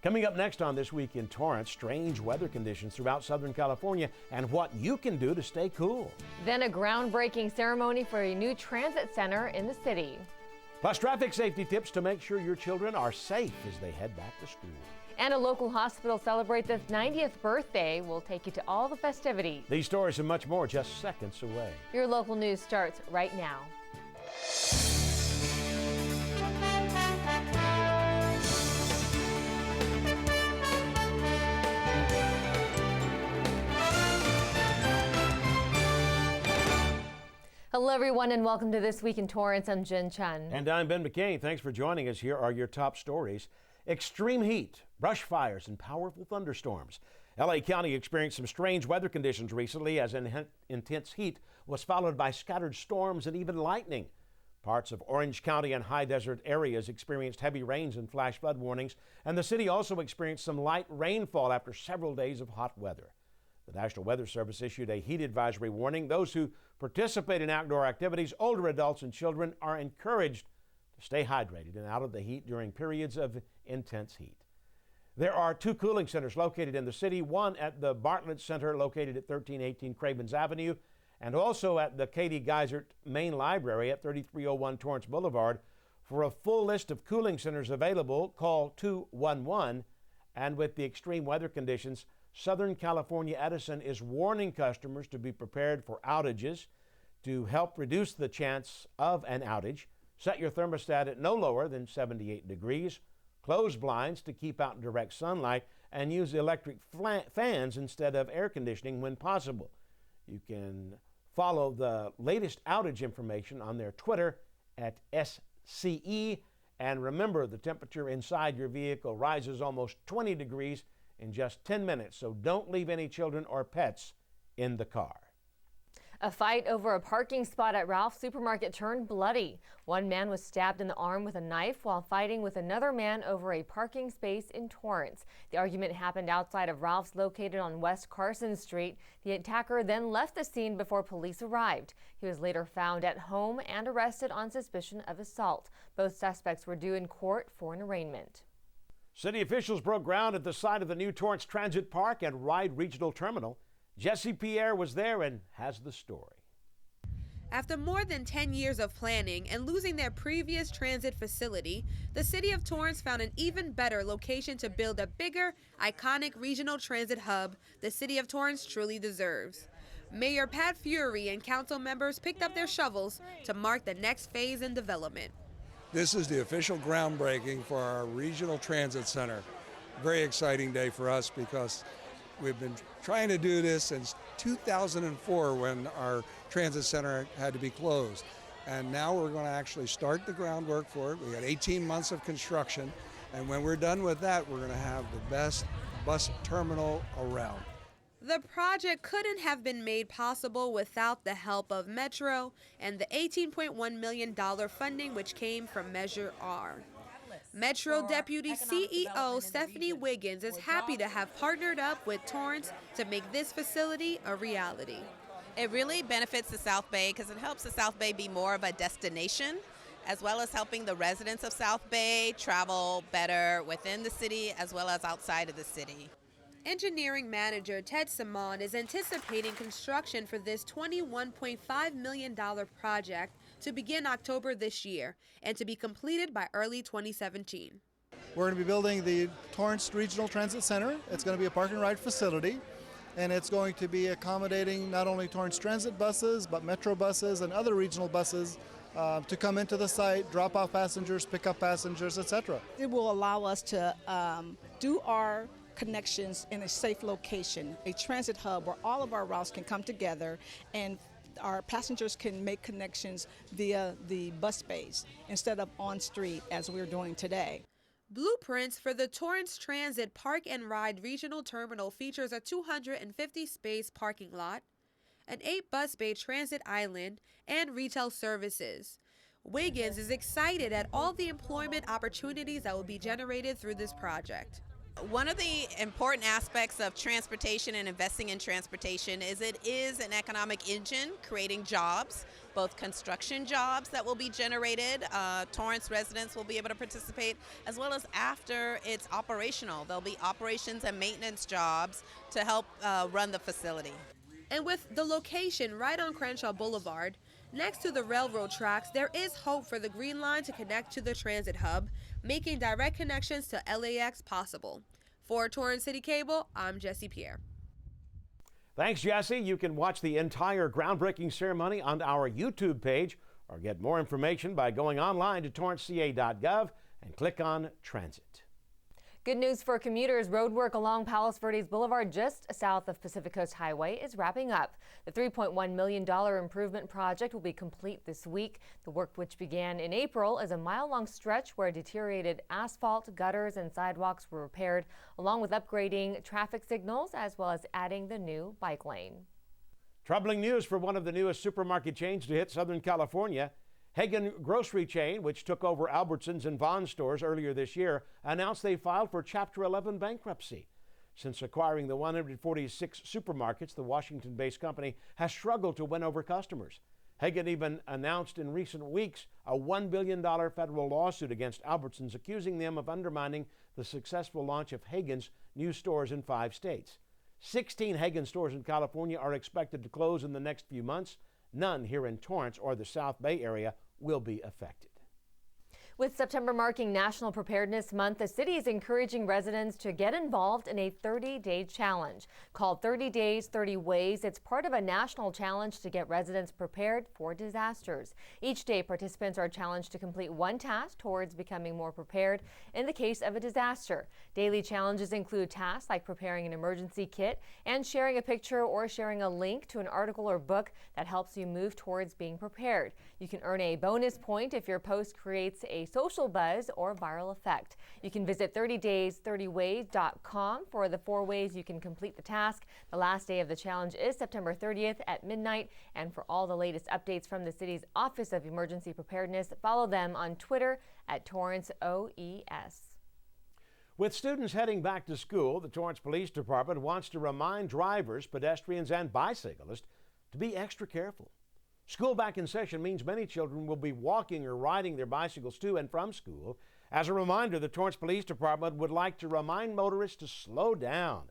Coming up next on This Week in Torrance, strange weather conditions throughout Southern California and what you can do to stay cool. Then a groundbreaking ceremony for a new transit center in the city. Plus traffic safety tips to make sure your children are safe as they head back to school. And a local hospital celebrates its 90th birthday. We'll take you to all the festivities. These stories and much more just seconds away. Your local news starts right now. Hello, everyone, and welcome to This Week in Torrance. I'm Jin Chun. And I'm Ben McCain. Thanks for joining us. Here are your top stories. Extreme heat, brush fires, and powerful thunderstorms. LA County experienced some strange weather conditions recently as intense heat was followed by scattered storms and even lightning. Parts of Orange County and high desert areas experienced heavy rains and flash flood warnings, and the city also experienced some light rainfall after several days of hot weather. The National Weather Service issued a heat advisory warning. Those who participate in outdoor activities, older adults and children, are encouraged to stay hydrated and out of the heat during periods of intense heat. There are two cooling centers located in the city, one at the Bartlett Center located at 1318 Cravens Avenue, and also at the Katie Geisert Main Library at 3301 Torrance Boulevard. For a full list of cooling centers available, call 211. And with the extreme weather conditions, Southern California Edison is warning customers to be prepared for outages. To help reduce the chance of an outage, set your thermostat at no lower than 78 degrees, close blinds to keep out direct sunlight, and use electric fans instead of air conditioning when possible. You can follow the latest outage information on their Twitter at SCE. And remember, the temperature inside your vehicle rises almost 20 degrees in just 10 minutes, so don't leave any children or pets in the car. A fight over a parking spot at Ralph's supermarket turned bloody. One man was stabbed in the arm with a knife while fighting with another man over a parking space in Torrance. The argument happened outside of Ralph's located on West Carson Street. The attacker then left the scene before police arrived. He was later found at home and arrested on suspicion of assault. Both suspects were due in court for an arraignment. City officials broke ground at the site of the new Torrance Transit Park and Ride Regional Terminal. Jesse Pierre was there and has the story. After more than 10 years of planning and losing their previous transit facility, the city of Torrance found an even better location to build a bigger, iconic regional transit hub the city of Torrance truly deserves. Mayor Pat Fury and council members picked up their shovels to mark the next phase in development. This is the official groundbreaking for our regional transit center. Very exciting day for us because we've been trying to do this since 2004 when our transit center had to be closed. And now we're going to actually start the groundwork for it. We got 18 months of construction, and when we're done with that, we're going to have the best bus terminal around. The project couldn't have been made possible without the help of Metro and the $18.1 million funding which came from Measure R. Metro Deputy CEO Stephanie Wiggins is happy to have partnered up with Torrance to make this facility a reality. It really benefits the South Bay because it helps the South Bay be more of a destination, as well as helping the residents of South Bay travel better within the city as well as outside of the city. Engineering manager Ted Simon is anticipating construction for this $21.5 million project to begin October this year and to be completed by early 2017. We're going to be building the Torrance Regional Transit Center. It's going to be a park and ride facility, and it's going to be accommodating not only Torrance Transit buses, but Metro buses and other regional buses to come into the site, drop off passengers, pick up passengers, etc. It will allow us to do our connections in a safe location, a transit hub where all of our routes can come together and our passengers can make connections via the bus bays instead of on street as we're doing today. Blueprints for the Torrance Transit Park and Ride Regional Terminal features a 250-space parking lot, an 8-bus bay transit island, and retail services. Wiggins is excited at all the employment opportunities that will be generated through this project. One of the important aspects of transportation and investing in transportation is it is an economic engine creating jobs, both construction jobs that will be generated. Torrance residents will be able to participate, as well as after it's operational. There'll be operations and maintenance jobs to help run the facility. And with the location right on Crenshaw Boulevard, next to the railroad tracks, there is hope for the Green Line to connect to the transit hub, making direct connections to LAX possible. For Torrance City Cable, I'm Jessie Pierre. Thanks, Jesse. You can watch the entire groundbreaking ceremony on our YouTube page or get more information by going online to torranceca.gov and click on Transit. Good news for commuters. Roadwork along Palos Verdes Boulevard just south of Pacific Coast Highway is wrapping up. The $3.1 million improvement project will be complete this week. The work, which began in April, is a mile-long stretch where deteriorated asphalt, gutters, and sidewalks were repaired, along with upgrading traffic signals as well as adding the new bike lane. Troubling news for one of the newest supermarket chains to hit Southern California. Hagen Grocery Chain, which took over Albertsons and Vons stores earlier this year, announced they filed for Chapter 11 bankruptcy. Since acquiring the 146 supermarkets, the Washington-based company has struggled to win over customers. Hagen even announced in recent weeks a $1 billion federal lawsuit against Albertsons, accusing them of undermining the successful launch of Hagen's new stores in 5 states. 16 Hagen stores in California are expected to close in the next few months. None here in Torrance or the South Bay area will be affected. With September marking National Preparedness Month, the city is encouraging residents to get involved in a 30-day challenge. Called 30 Days, 30 Ways, it's part of a national challenge to get residents prepared for disasters. Each day, participants are challenged to complete one task towards becoming more prepared in the case of a disaster. Daily challenges include tasks like preparing an emergency kit and sharing a picture or sharing a link to an article or book that helps you move towards being prepared. You can earn a bonus point if your post creates a social buzz or viral effect. You can visit 30days30ways.com for the 4 ways you can complete the task. The last day of the challenge is September 30th at midnight. And for all the latest updates from the city's Office of Emergency Preparedness, follow them on Twitter at TorranceOES. With students heading back to school, the Torrance Police Department wants to remind drivers, pedestrians, and bicyclists to be extra careful. School back in session means many children will be walking or riding their bicycles to and from school. As a reminder, the Torrance Police Department would like to remind motorists to slow down.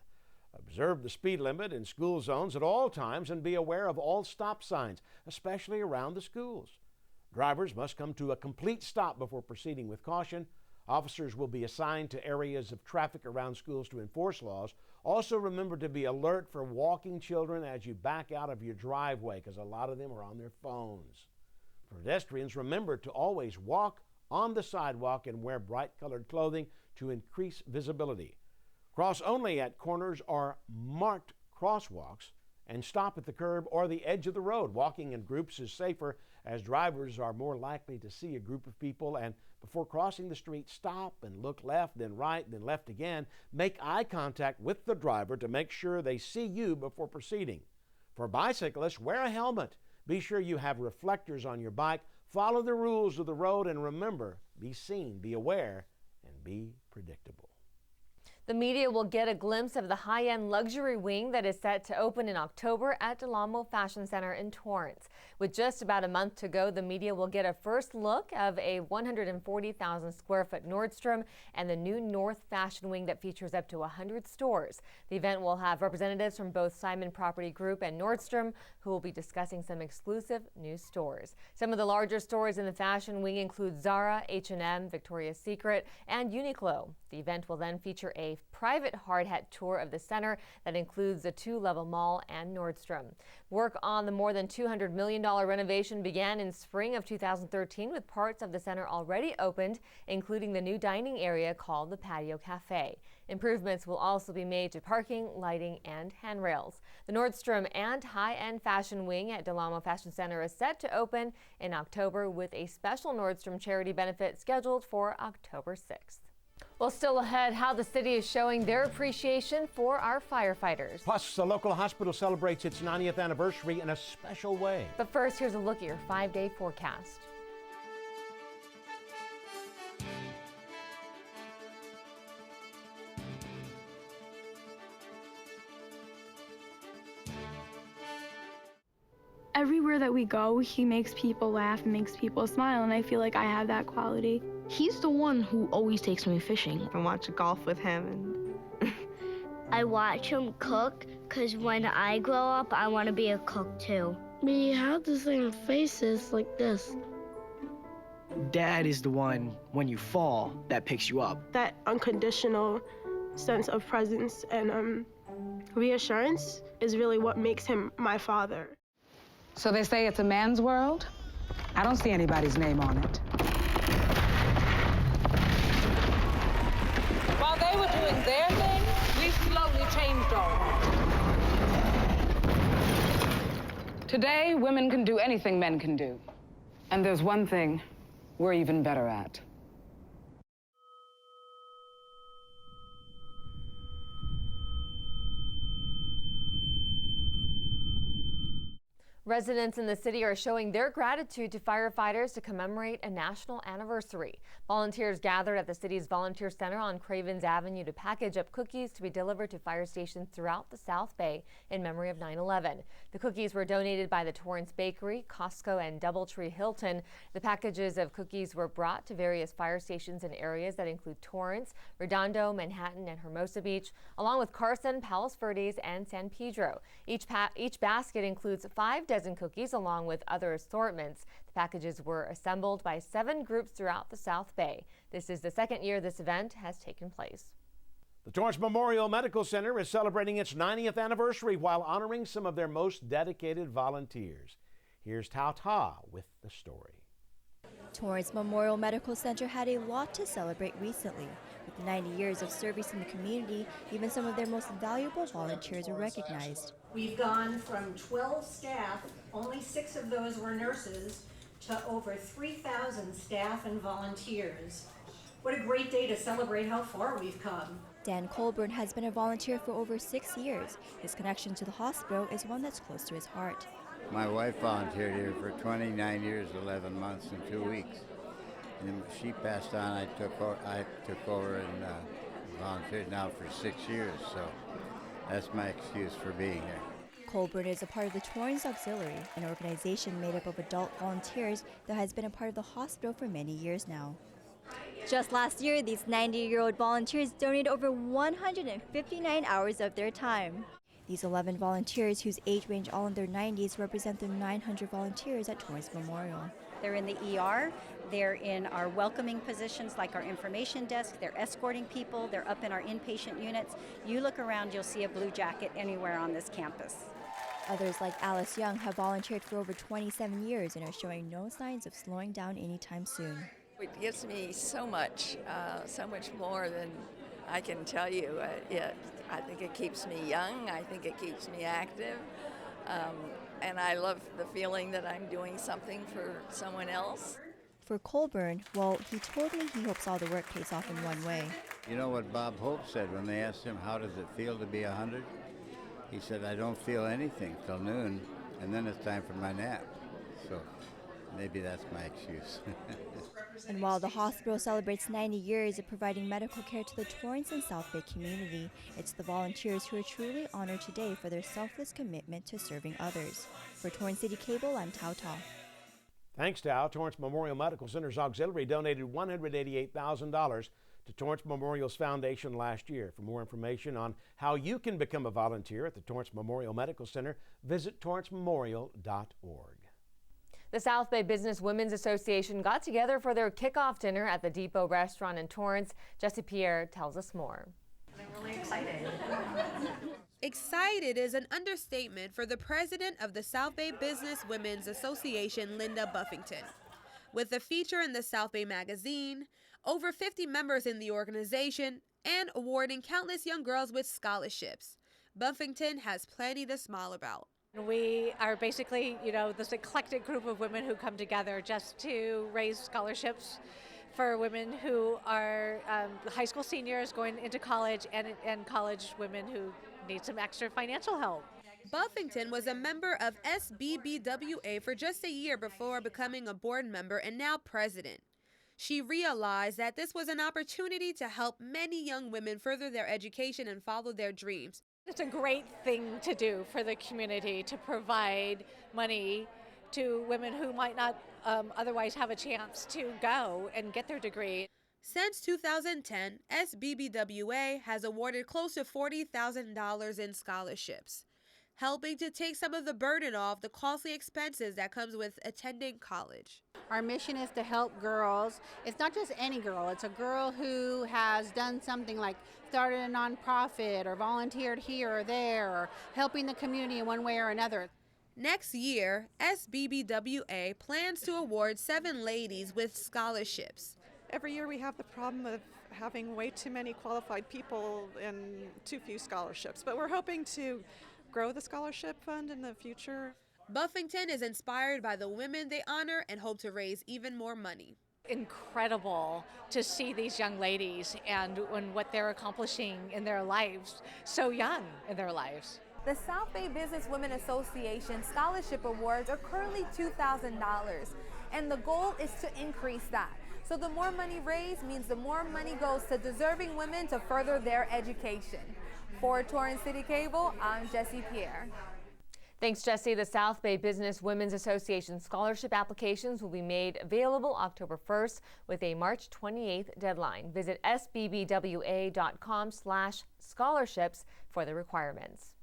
Observe the speed limit in school zones at all times and be aware of all stop signs, especially around the schools. Drivers must come to a complete stop before proceeding with caution. Officers will be assigned to areas of traffic around schools to enforce laws. Also remember to be alert for walking children as you back out of your driveway, because a lot of them are on their phones. For pedestrians, remember to always walk on the sidewalk and wear bright colored clothing to increase visibility. Cross only at corners or marked crosswalks and stop at the curb or the edge of the road. Walking in groups is safer as drivers are more likely to see a group of people, and before crossing the street, stop and look left, then right, then left again. Make eye contact with the driver to make sure they see you before proceeding. For bicyclists, wear a helmet. Be sure you have reflectors on your bike. Follow the rules of the road, and remember, be seen, be aware, and be predictable. The media will get a glimpse of the high-end luxury wing that is set to open in October at Del Amo Fashion Center in Torrance. With just about a month to go, the media will get a first look of a 140,000 square foot Nordstrom and the new North Fashion Wing that features up to 100 stores. The event will have representatives from both Simon Property Group and Nordstrom, who will be discussing some exclusive new stores. Some of the larger stores in the Fashion Wing include Zara, H&M, Victoria's Secret, and Uniqlo. The event will then feature a private hard hat tour of the center that includes a 2-level mall and Nordstrom. Work on the more than $200 million renovation began in spring of 2013, with parts of the center already opened, including the new dining area called the Patio Cafe. Improvements will also be made to parking, lighting, and handrails. The Nordstrom and high-end fashion wing at Del Amo Fashion Center is set to open in October, with a special Nordstrom charity benefit scheduled for October 6th. Well, still ahead, how the city is showing their appreciation for our firefighters. Plus, the local hospital celebrates its 90th anniversary in a special way. But first, here's a look at your 5-day forecast. Everywhere that we go, he makes people laugh and makes people smile, and I feel like I have that quality. He's the one who always takes me fishing. I watch golf with him. I watch him cook, because when I grow up, I want to be a cook too. We have the same faces like this. Dad is the one, when you fall, that picks you up. That unconditional sense of presence and reassurance is really what makes him my father. So they say it's a man's world? I don't see anybody's name on it. While they were doing their thing, we slowly changed ours. Today, women can do anything men can do. And there's one thing we're even better at. Residents in the city are showing their gratitude to firefighters to commemorate a national anniversary. Volunteers gathered at the city's Volunteer Center on Cravens Avenue to package up cookies to be delivered to fire stations throughout the South Bay in memory of 9/11. The cookies were donated by the Torrance Bakery, Costco, and Doubletree Hilton. The packages of cookies were brought to various fire stations in areas that include Torrance, Redondo, Manhattan, and Hermosa Beach, along with Carson, Palos Verdes, and San Pedro. Each basket includes 5 dozen cookies along with other assortments. The packages were assembled by 7 groups throughout the South Bay. This is the second year this event has taken place. The Torrance Memorial Medical Center is celebrating its 90th anniversary while honoring some of their most dedicated volunteers. Here's Tao with the story. Torrance Memorial Medical Center had a lot to celebrate recently. With 90 years of service in the community, even some of their most valuable volunteers were recognized. We've gone from 12 staff, only 6 of those were nurses, to over 3,000 staff and volunteers. What a great day to celebrate how far we've come. Dan Colburn has been a volunteer for over 6 years. His connection to the hospital is one that's close to his heart. My wife volunteered here for 29 years, 11 months, and 2 weeks. And she passed on. I took over and volunteered now for 6 years. So that's my excuse for being here. Colburn is a part of the Torrance Auxiliary, an organization made up of adult volunteers that has been a part of the hospital for many years now. Just last year, these 90-year-old volunteers donated over 159 hours of their time. These 11 volunteers, whose age range all in their 90s, represent the 900 volunteers at Torrance Memorial. They're in the ER, they're in our welcoming positions like our information desk, they're escorting people, they're up in our inpatient units. You look around, you'll see a blue jacket anywhere on this campus. Others like Alice Young have volunteered for over 27 years and are showing no signs of slowing down anytime soon. It gives me so much more than I can tell you. I think it keeps me young, I think it keeps me active, and I love the feeling that I'm doing something for someone else. For Colburn, well, he told me he hopes all the work pays off in one way. You know what Bob Hope said when they asked him, how does it feel to be 100? He said, I don't feel anything till noon, and then it's time for my nap. So maybe that's my excuse. And while the hospital celebrates 90 years of providing medical care to the Torrance and South Bay community, it's the volunteers who are truly honored today for their selfless commitment to serving others. For Torrance CitiCABLE, I'm Tao. Thanks, Tao. Torrance Memorial Medical Center's Auxiliary donated $188,000 to Torrance Memorial's foundation last year. For more information on how you can become a volunteer at the Torrance Memorial Medical Center, visit torrancememorial.org. The South Bay Business Women's Association got together for their kickoff dinner at the Depot Restaurant in Torrance. Jessie Pierre tells us more. I'm really excited. Excited is an understatement for the president of the South Bay Business Women's Association, Linda Buffington. With a feature in the South Bay magazine, over 50 members in the organization, and awarding countless young girls with scholarships, Buffington has plenty to smile about. We are basically, this eclectic group of women who come together just to raise scholarships for women who are high school seniors going into college and college women who need some extra financial help. Buffington was a member of SBBWA for just a year before becoming a board member and now president. She realized that this was an opportunity to help many young women further their education and follow their dreams. It's a great thing to do for the community to provide money to women who might not otherwise have a chance to go and get their degree. Since 2010, SBBWA has awarded close to $40,000 in scholarships, helping to take some of the burden off the costly expenses that comes with attending college. Our mission is to help girls. It's not just any girl. It's a girl who has done something like started a nonprofit or volunteered here or there or helping the community in one way or another. Next year, SBBWA plans to award 7 ladies with scholarships. Every year we have the problem of having way too many qualified people and too few scholarships, but we're hoping to grow the scholarship fund in the future. Buffington is inspired by the women they honor and hope to raise even more money. Incredible to see these young ladies and what they're accomplishing in their lives, so young in their lives. The South Bay Business Women Association Scholarship Awards are currently $2,000, and the goal is to increase that. So the more money raised means the more money goes to deserving women to further their education. For Torrance City Cable, I'm Jessie Pierre. Thanks, Jesse. The South Bay Business Women's Association scholarship applications will be made available October 1st with a March 28th deadline. Visit sbbwa.com/scholarships for the requirements.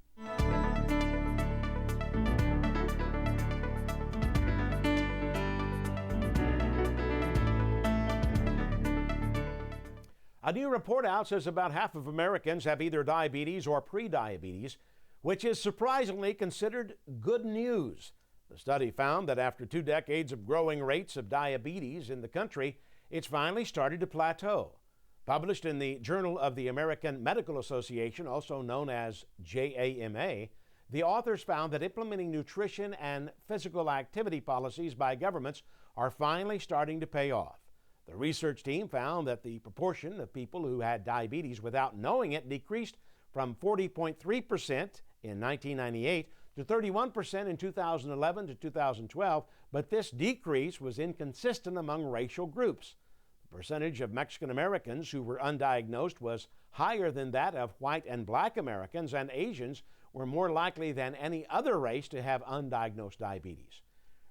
A new report out says about half of Americans have either diabetes or prediabetes, which is surprisingly considered good news. The study found that after 2 decades of growing rates of diabetes in the country, it's finally started to plateau. Published in the Journal of the American Medical Association, also known as JAMA, the authors found that implementing nutrition and physical activity policies by governments are finally starting to pay off. The research team found that the proportion of people who had diabetes without knowing it decreased from 40.3% in 1998 to 31% in 2011 to 2012, but this decrease was inconsistent among racial groups. The percentage of Mexican Americans who were undiagnosed was higher than that of white and black Americans, and Asians were more likely than any other race to have undiagnosed diabetes.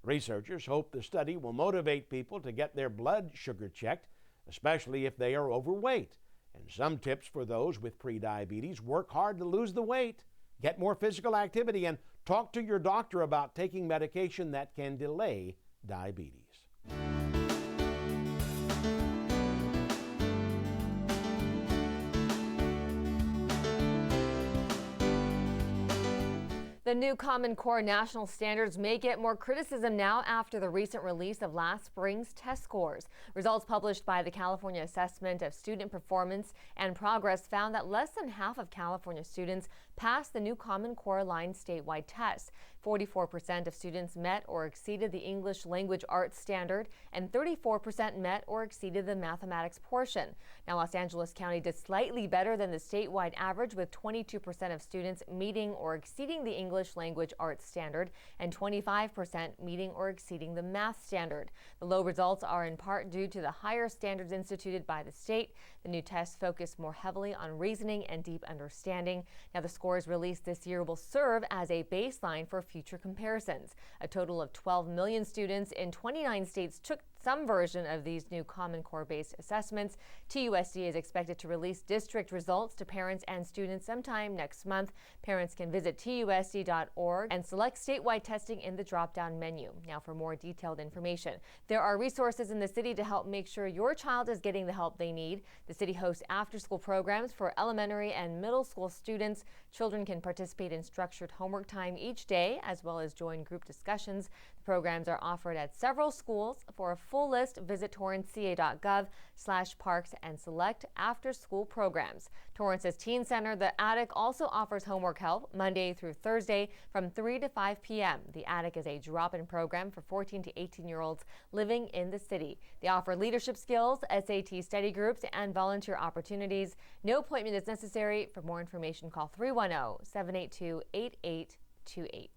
Researchers hope the study will motivate people to get their blood sugar checked, especially if they are overweight. And some tips for those with prediabetes: work hard to lose the weight, get more physical activity, and talk to your doctor about taking medication that can delay diabetes. The new Common Core national standards may get more criticism now after the recent release of last spring's test scores. Results published by the California Assessment of Student Performance and Progress found that less than half of California students passed the new Common Core aligned statewide test. 44% of students met or exceeded the English language arts standard, and 34% met or exceeded the mathematics portion. Now, Los Angeles County did slightly better than the statewide average, with 22% of students meeting or exceeding the English language arts standard and 25% meeting or exceeding the math standard. The low results are in part due to the higher standards instituted by the state. The new tests focus more heavily on reasoning and deep understanding. Now, the scores released this year will serve as a baseline for future comparisons. A total of 12 million students in 29 states took some version of these new Common Core-based assessments. TUSD is expected to release district results to parents and students sometime next month. Parents can visit TUSD.org and select statewide testing in the drop-down menu. Now, for more detailed information, there are resources in the city to help make sure your child is getting the help they need. The city hosts after-school programs for elementary and middle school students. Children can participate in structured homework time each day, as well as join group discussions. The programs are offered at several schools. For a full list, visit torranceca.gov/parks and select after-school programs. Torrance's Teen Center, The Attic, also offers homework help Monday through Thursday from 3 to 5 p.m. The Attic is a drop-in program for 14 to 18-year-olds living in the city. They offer leadership skills, SAT study groups, and volunteer opportunities. No appointment is necessary. For more information, call 310-782-8828.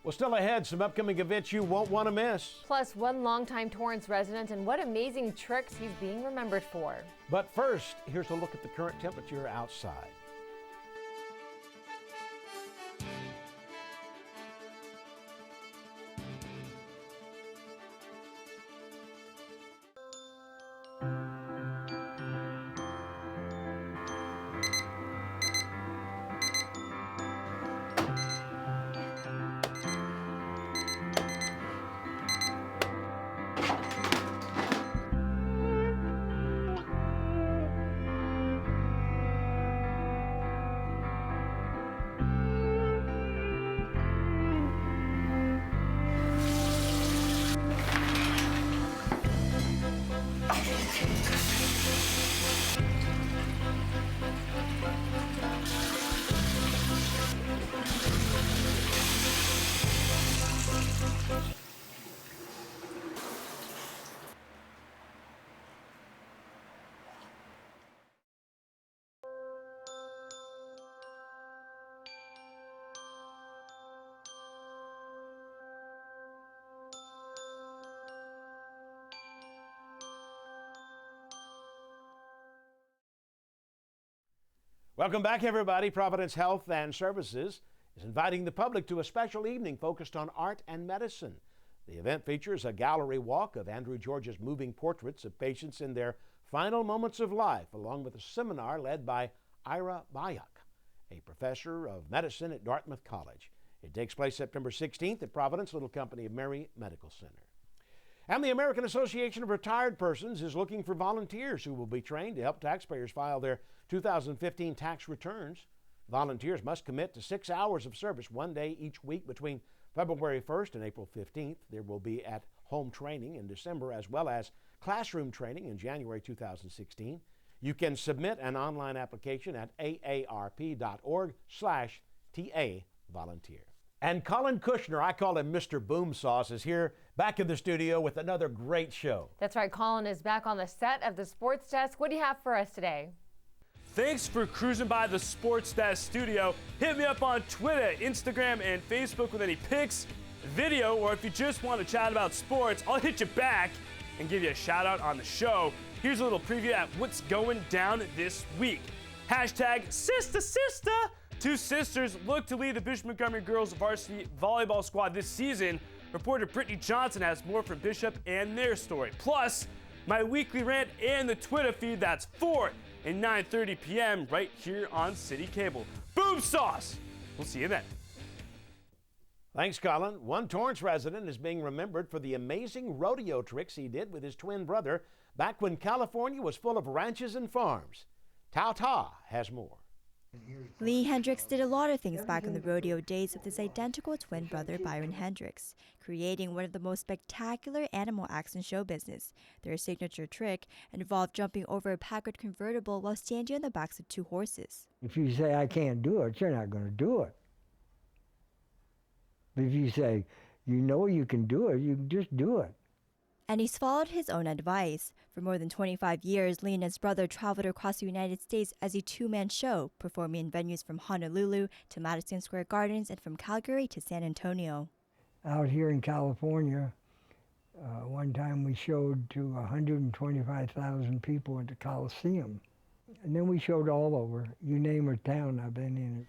Well, still ahead, some upcoming events you won't want to miss. Plus, one longtime Torrance resident and what amazing tricks he's being remembered for. But first, here's a look at the current temperature outside. Welcome back, everybody. Providence Health and Services is inviting the public to a special evening focused on art and medicine. The event features a gallery walk of Andrew George's moving portraits of patients in their final moments of life, along with a seminar led by Ira Bayak, a professor of medicine at Dartmouth College. It takes place September 16th at Providence Little Company of Mary Medical Center. And the American Association of Retired Persons is looking for volunteers who will be trained to help taxpayers file their 2015 tax returns. Volunteers must commit to 6 hours of service one day each week between February 1st and April 15th. There will be at-home training in December as well as classroom training in January 2016. You can submit an online application at aarp.org/TA-volunteer. And Colin Kushner, I call him Mr. Boom Sauce, is here back in the studio with another great show. That's right, Colin is back on the set of the Sports Desk. What do you have for us today? Thanks for cruising by the Sports Desk studio. Hit me up on Twitter, Instagram, and Facebook with any pics, video, or if you just want to chat about sports, I'll hit you back and give you a shout out on the show. Here's a little preview at what's going down this week. Hashtag Sister Sister. Two sisters look to lead the Bishop Montgomery girls varsity volleyball squad this season. Reporter Brittany Johnson has more from Bishop and their story. Plus, my weekly rant and the Twitter feed, that's 4 and 9:30 p.m. right here on CitiCABLE. Boom sauce! We'll see you then. Thanks, Colin. One Torrance resident is being remembered for the amazing rodeo tricks he did with his twin brother back when California was full of ranches and farms. Ta has more. Lee Hendricks did a lot of things back in the rodeo days with his identical twin brother Byron Hendricks, creating one of the most spectacular animal acts in show business. Their signature trick involved jumping over a Packard convertible while standing on the backs of two horses. If you say, I can't do it, you're not going to do it. But if you say, you know you can do it, you can just do it. And he's followed his own advice. For more than 25 years, Lee and his brother traveled across the United States as a two-man show, performing in venues from Honolulu to Madison Square Gardens and from Calgary to San Antonio. Out here in California, one time we showed to 125,000 people at the Coliseum. And then we showed all over. You name a town, I've been in it.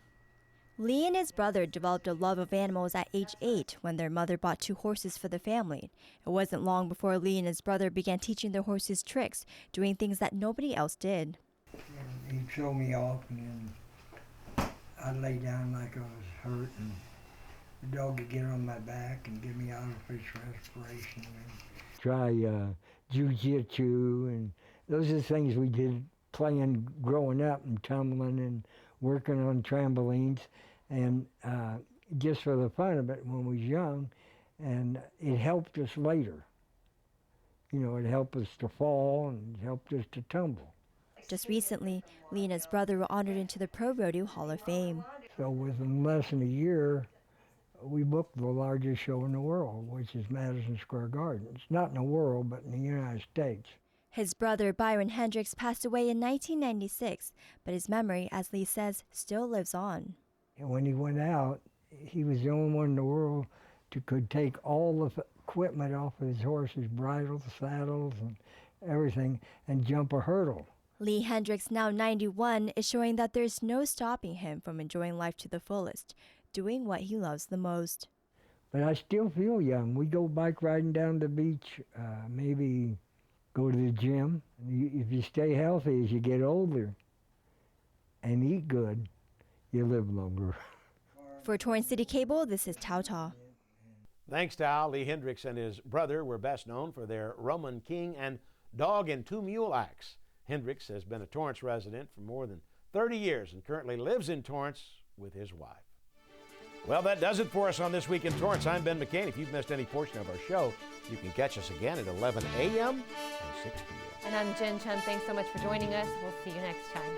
Lee and his brother developed a love of animals at age 8 when their mother bought 2 horses for the family. It wasn't long before Lee and his brother began teaching their horses tricks, doing things that nobody else did. He'd show me off, and then I'd lay down like I was hurt, and the dog would get on my back and give me artificial respiration. Try jiu-jitsu, and those are the things we did playing growing up and tumbling and working on trampolines. And just for the fun of it when we was young, and it helped us later. You know, it helped us to fall and it helped us to tumble. Just recently, Lee and his brother were honored into the Pro Rodeo Hall of Fame. So within less than a year, we booked the largest show in the world, which is Madison Square Gardens. Not in the world, but in the United States. His brother, Byron Hendricks, passed away in 1996, but his memory, as Lee says, still lives on. When he went out, he was the only one in the world who could take all the equipment off of his horse's bridles, saddles, and everything, and jump a hurdle. Lee Hendricks, now 91, is showing that there's no stopping him from enjoying life to the fullest, doing what he loves the most. But I still feel young. We go bike riding down the beach, maybe go to the gym. If you stay healthy as you get older and eat good, you live longer. For Torrance CitiCABLE, this is Tao. Thanks, Tao. Lee Hendricks and his brother were best known for their Roman King and Dog and Two Mule acts. Hendricks has been a Torrance resident for more than 30 years and currently lives in Torrance with his wife. Well, that does it for us on This Week in Torrance. I'm Ben McCain. If you've missed any portion of our show, you can catch us again at 11 a.m. and 6 p.m. And I'm Jin Chun. Thanks so much for joining us. We'll see you next time.